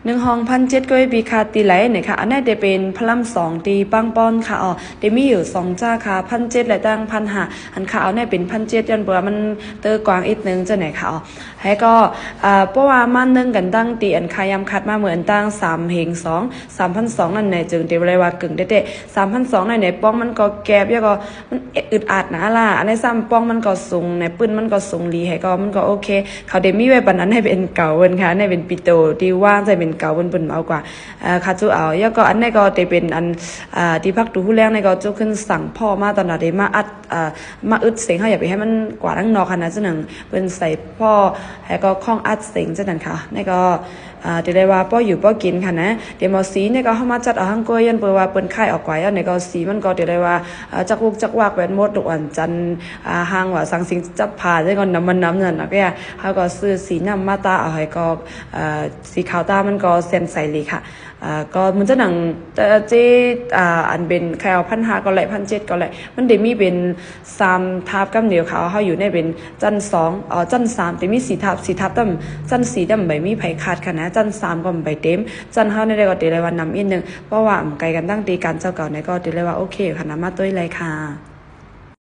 1,700ก็ปีค่ะตีไหลเนี่ยค่ะอันนี้จะเป็นพลัม2ตีปังปอนค่ะเดมีอยู่2จ้าค่ะ1,700และตั้ง1,500อันค่ะเอาเนี่ยเป็น1,700ยันเบื่อมันเตอกวางอีกนึงจะไหนค่ะให้ก็เพราะว่ามันนึงกันตั้งตีอันคายำคัดมาเหมือนตั้ง3 เหง 2 3,200นั่นไหนจึงเดี๋ยวเลยว่ากึ่งเด็ดๆ3,200นั่นไหนป้องมันก็แกบแล้วก็มันอึดอัดนะล่ะอันนี้ซ้ำป้องมันก็สูงในปืนมันก็สูงลีให้ก็มันก็โอเคเขาเดมีไว้ปานนั้นให้เป็นเก่าเวินค่ะในเป็นปิโตที่ว่างใจเป็นเก่าเวินเอากว่าคาจูเอาแล้วก็อันนี้ก็จะเป็นอันที่พักดูผู้แรงในก็จะขึ้นสั่งพ่อมาตอนนั้นได้มาอัดมาอึดเสียงเขาอย่าไปให้มันกว่าทั้งนอกขนาดจังหนึ่งเป็นใส่พ่อแล้วก็ข้องอัดเสียงจังนั้นค่ะนี่ก็เดี๋ยวได้ว่าป้ออยู่ป้อกินค่ะนะเดี๋ยวมอสีเนี่ยก็เข้ามาจัดเอาห้างก้อยยันเปิดว่าเปิ้นไข่ออกไว้อันนี้ก็สีมันก็เดี๋ยวได้ว่าจักวุกจักวากเป็นมดดอกอันจันห้างว่าสังสิงจับผ่าได้ก็น้ำนั่นนะก็เขาก็ซื้อสีน้ำมาตาเอาให้ก็สีขาวตามันก็เส้นใสเลยค่ะก็มันจะหนังเจอันเป็นแคล1,500ก็แหละ1,700ก็แหละมันเดี๋ยวมีเป็น3 ทับกับเดียวเขาอยู่ในเป็นจัน2จัน3แต่มี4 ทับตั้มจัน4ตั้มใบมีไผ่ขาดค่ะนะจัน3ก็ใบเต็มจัน5ในได้ก็เดี๋ยวเลยว่านำอีกนึงเพราะว่าไกลกันตั้งตีการเจ้าเก่าในก็เดี๋ยวเลยว่าโอเคค่ะนะมาตัวเลยค่ะ